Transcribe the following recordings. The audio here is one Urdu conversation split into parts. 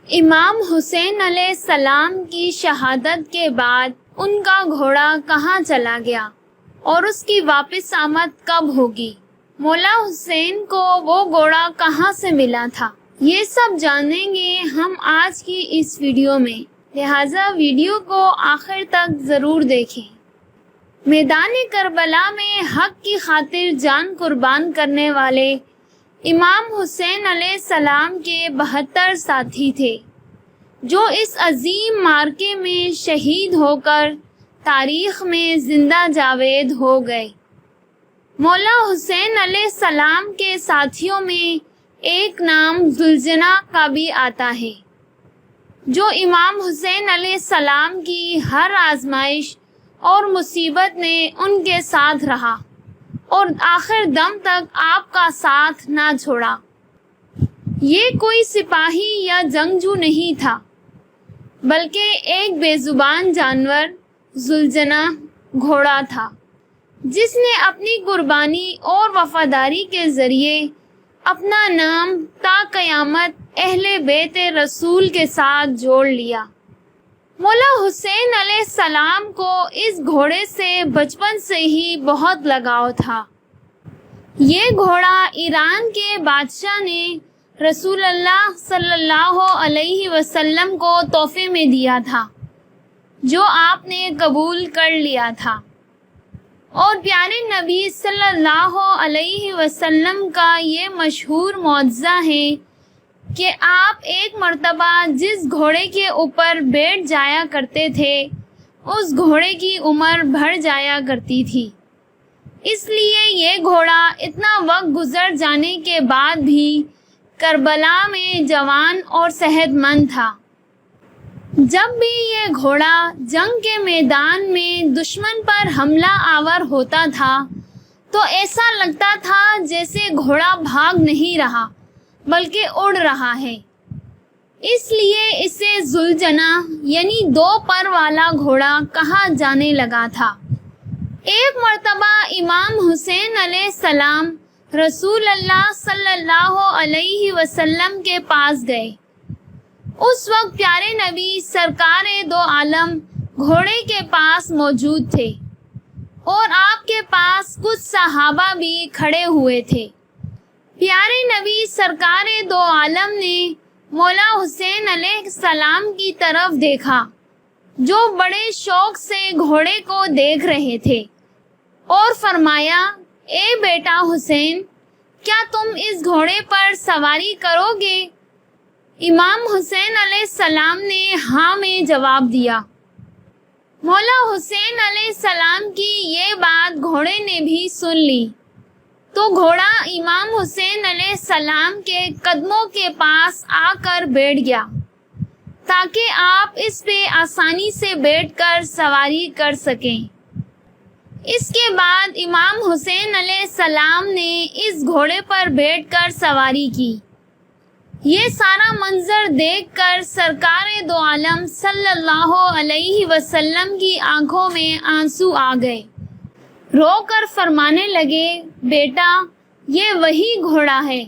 امام حسین علیہ السلام کی شہادت کے بعد ان کا گھوڑا کہاں چلا گیا اور اس کی واپس آمد کب ہوگی؟ مولا حسین کو وہ گھوڑا کہاں سے ملا تھا؟ یہ سب جانیں گے ہم آج کی اس ویڈیو میں، لہٰذا ویڈیو کو آخر تک ضرور دیکھیں۔ میدان کربلا میں حق کی خاطر جان قربان کرنے والے امام حسین علیہ السلام کے 72 ساتھی تھے، جو اس عظیم معرکے میں شہید ہو کر تاریخ میں زندہ جاوید ہو گئے۔ مولا حسین علیہ السلام کے ساتھیوں میں ایک نام ذوالجناح کا بھی آتا ہے، جو امام حسین علیہ السلام کی ہر آزمائش اور مصیبت میں ان کے ساتھ رہا اور آخر دم تک آپ کا ساتھ نہ چھوڑا۔ یہ کوئی سپاہی یا جنگجو نہیں تھا، بلکہ ایک بے زبان جانور ذوالجناح گھوڑا تھا، جس نے اپنی قربانی اور وفاداری کے ذریعے اپنا نام تا قیامت اہل بیت رسول کے ساتھ جوڑ لیا۔ مولا حسین علیہ السلام کو اس گھوڑے سے بچپن سے ہی بہت لگاؤ تھا۔ یہ گھوڑا ایران کے بادشاہ نے رسول اللہ صلی اللہ علیہ وسلم کو تحفے میں دیا تھا، جو آپ نے قبول کر لیا تھا، اور پیارے نبی صلی اللہ علیہ وسلم کا یہ مشہور معجزہ ہے کہ آپ ایک مرتبہ جس گھوڑے کے اوپر بیٹھ جایا کرتے تھے، اس گھوڑے کی عمر بڑھ جایا کرتی تھی۔ اس لیے یہ گھوڑا اتنا وقت گزر جانے کے بعد بھی کربلا میں جوان اور صحت مند تھا۔ جب بھی یہ گھوڑا جنگ کے میدان میں دشمن پر حملہ آور ہوتا تھا تو ایسا لگتا تھا جیسے گھوڑا بھاگ نہیں رہا بلکہ اڑ رہا ہے۔ اس لیے اسے ذوالجناح یعنی 2 پر والا گھوڑا کہا جانے لگا تھا۔ ایک مرتبہ امام حسین علیہ السلام رسول اللہ صلی اللہ علیہ وسلم کے پاس گئے۔ اس وقت پیارے نبی سرکار دو عالم گھوڑے کے پاس موجود تھے اور آپ کے پاس کچھ صحابہ بھی کھڑے ہوئے تھے۔ پیارے نبی سرکار دو عالم نے مولا حسین علیہ السلام کی طرف دیکھا، جو بڑے شوق سے گھوڑے کو دیکھ رہے تھے، اور فرمایا، اے بیٹا حسین، کیا تم اس گھوڑے پر سواری کرو گے؟ امام حسین علیہ السلام نے ہاں میں جواب دیا۔ مولا حسین علیہ السلام کی یہ بات گھوڑے نے بھی سن لی تو گھوڑا امام حسین علیہ السلام کے قدموں کے پاس آ کر بیٹھ گیا، تاکہ آپ اس پہ آسانی سے بیٹھ کر سواری کر سکیں۔ اس کے بعد امام حسین علیہ السلام نے اس گھوڑے پر بیٹھ کر سواری کی۔ یہ سارا منظر دیکھ کر سرکار دو عالم صلی اللہ علیہ وسلم کی آنکھوں میں آنسو آ گئے۔ رو کر فرمانے لگے، بیٹا، یہ وہی گھوڑا ہے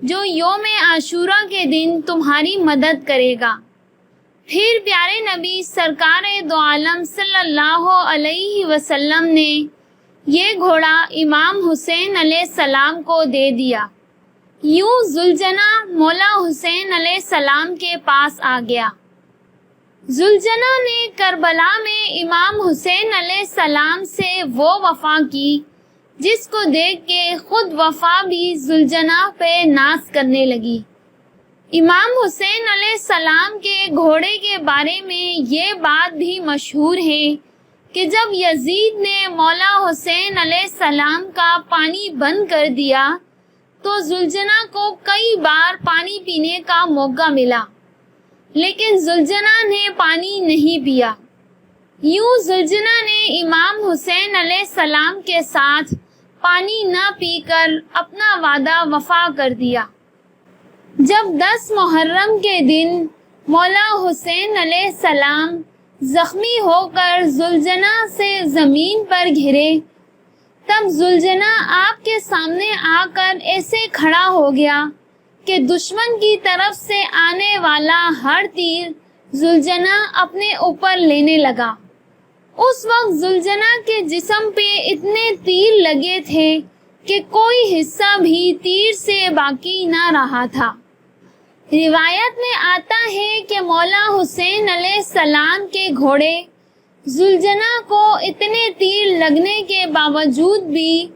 جو یوم عاشوراء کے دن تمہاری مدد کرے گا۔ پھر پیارے نبی سرکار دو عالم صلی اللہ علیہ وسلم نے یہ گھوڑا امام حسین علیہ السلام کو دے دیا۔ یوں ذوالجناح مولا حسین علیہ السلام کے پاس آ گیا۔ ذوالجناح نے کربلا میں امام حسین علیہ السلام سے وہ وفا کی جس کو دیکھ کے خود وفا بھی ذوالجناح پہ ناز کرنے لگی۔ امام حسین علیہ السلام کے گھوڑے کے بارے میں یہ بات بھی مشہور ہے کہ جب یزید نے مولا حسین علیہ السلام کا پانی بند کر دیا تو ذوالجناح کو کئی بار پانی پینے کا موقع ملا، لیکن ذوالجناح نے پانی نہیں پیا۔ یوں ذوالجناح نے امام حسین علیہ السلام کے ساتھ پانی نہ پی کر اپنا وعدہ وفا کر دیا۔ جب 10 محرم کے دن مولا حسین علیہ السلام زخمی ہو کر ذوالجناح سے زمین پر گرے، تب ذوالجناح آپ کے سامنے آ کر ایسے کھڑا ہو گیا کہ دشمن کی طرف سے آنے والا ہر تیر زلجنا اپنے اوپر لینے لگا۔ اس وقت زلجنا کے جسم پہ اتنے تیر لگے تھے کہ کوئی حصہ بھی تیر سے باقی نہ رہا تھا۔ روایت میں آتا ہے کہ مولا حسین علیہ السلام کے گھوڑے زلجنا کو اتنے تیر لگنے کے باوجود بھی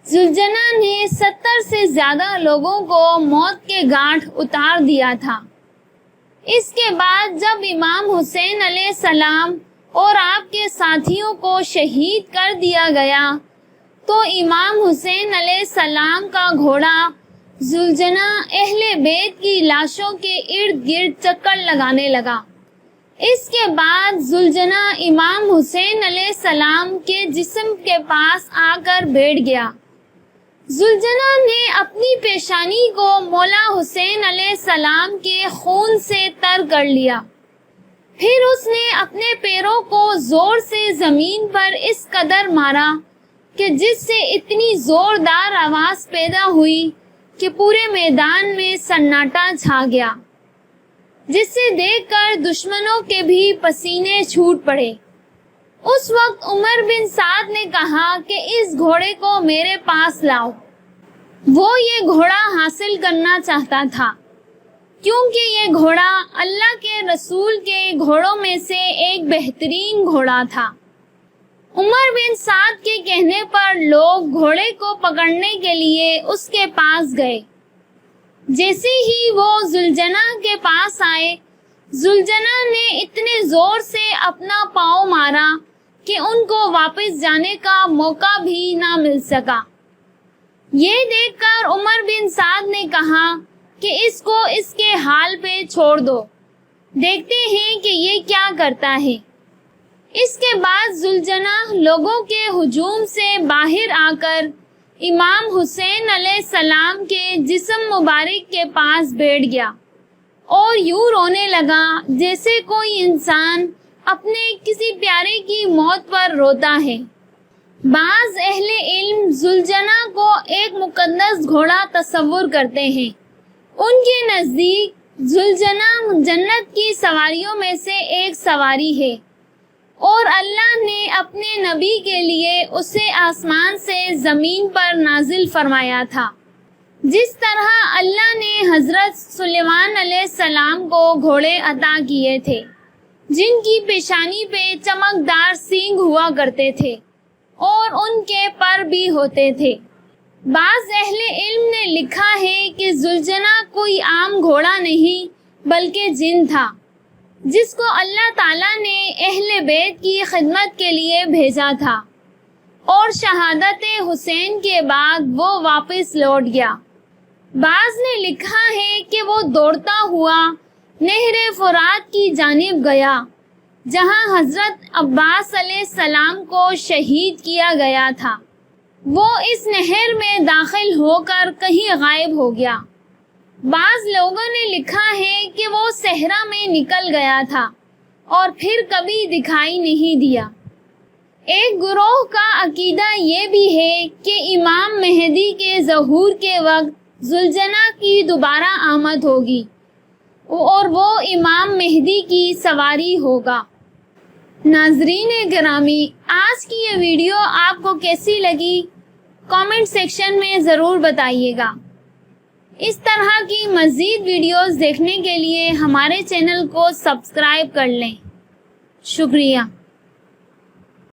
زلجنا نے 70 سے زیادہ لوگوں کو موت کے گھاٹ اتار دیا تھا۔ اس کے بعد جب امام حسین علیہ السلام اور آپ کے ساتھیوں کو شہید کر دیا گیا تو امام حسین علیہ السلام کا گھوڑا زلجنا اہل بیت کی لاشوں کے ارد گرد چکر لگانے لگا۔ اس کے بعد زلجنا امام حسین علیہ السلام کے جسم کے پاس آ کر بیٹھ گیا۔ زلجنا نے اپنی پیشانی کو مولا حسین علیہ السلام کے خون سے تر کر لیا۔ پھر اس نے اپنے پیروں کو زور سے زمین پر اس قدر مارا کہ جس سے اتنی زوردار آواز پیدا ہوئی کہ پورے میدان میں سناٹا چھا گیا، جسے دیکھ کر دشمنوں کے بھی پسینے چھوٹ پڑے۔ اس وقت عمر بن سعد نے کہا کہ اس گھوڑے کو میرے پاس لاؤ۔ وہ یہ گھوڑا حاصل کرنا چاہتا تھا کیونکہ یہ گھوڑا اللہ کے رسول کے گھوڑوں میں سے ایک بہترین گھوڑا تھا۔ عمر بن سعد کے کہنے پر لوگ گھوڑے کو پکڑنے کے لیے اس کے پاس گئے۔ جیسے ہی وہ زلجنا کے پاس آئے، زلجنا نے اتنے زور سے اپنا پاؤں مارا کہ ان کو واپس جانے کا موقع بھی نہ مل سکا۔ یہ دیکھ کر عمر بن سعد نے کہا کہ اس کو اس کے حال پہ چھوڑ دو، دیکھتے ہیں کہ یہ کیا کرتا ہے۔ اس کے بعد زلجنا لوگوں کے ہجوم سے باہر آ کر امام حسین علیہ السلام کے جسم مبارک کے پاس بیٹھ گیا اور یوں رونے لگا جیسے کوئی انسان اپنے کسی پیارے کی موت پر روتا ہے۔ بعض اہل علم زلجنا کو ایک مقدس گھوڑا تصور کرتے ہیں۔ ان کے نزدیک زلجنا جنت کی سواریوں میں سے ایک سواری ہے اور اللہ نے اپنے نبی کے لیے اسے آسمان سے زمین پر نازل فرمایا تھا، جس طرح اللہ نے حضرت سلیمان علیہ السلام کو گھوڑے عطا کیے تھے جن کی پیشانی پہ چمکدار سینگ ہوا کرتے تھے اور ان کے پر بھی ہوتے تھے۔ بعض اہل علم نے لکھا ہے کہ زلجنا کوئی عام گھوڑا نہیں بلکہ جن تھا جس کو اللہ تعالیٰ نے اہل بیت کی خدمت کے لیے بھیجا تھا، اور شہادت حسین کے بعد وہ واپس لوٹ گیا۔ بعض نے لکھا ہے کہ وہ دوڑتا ہوا نہر فرات کی جانب گیا جہاں حضرت عباس علیہ السلام کو شہید کیا گیا تھا۔ وہ اس نہر میں داخل ہو کر کہیں غائب ہو گیا۔ بعض لوگوں نے لکھا ہے کہ وہ صحرا میں نکل گیا تھا اور پھر کبھی دکھائی نہیں دیا۔ ایک گروہ کا عقیدہ یہ بھی ہے کہ امام مہدی کے ظہور کے وقت زلجنا کی دوبارہ آمد ہوگی اور وہ امام مہدی کی سواری ہوگا۔ ناظرین گرامی، آج کی یہ ویڈیو آپ کو کیسی لگی کامنٹ سیکشن میں ضرور بتائیے گا۔ اس طرح کی مزید ویڈیوز دیکھنے کے لیے ہمارے چینل کو سبسکرائب کر لیں۔ شکریہ۔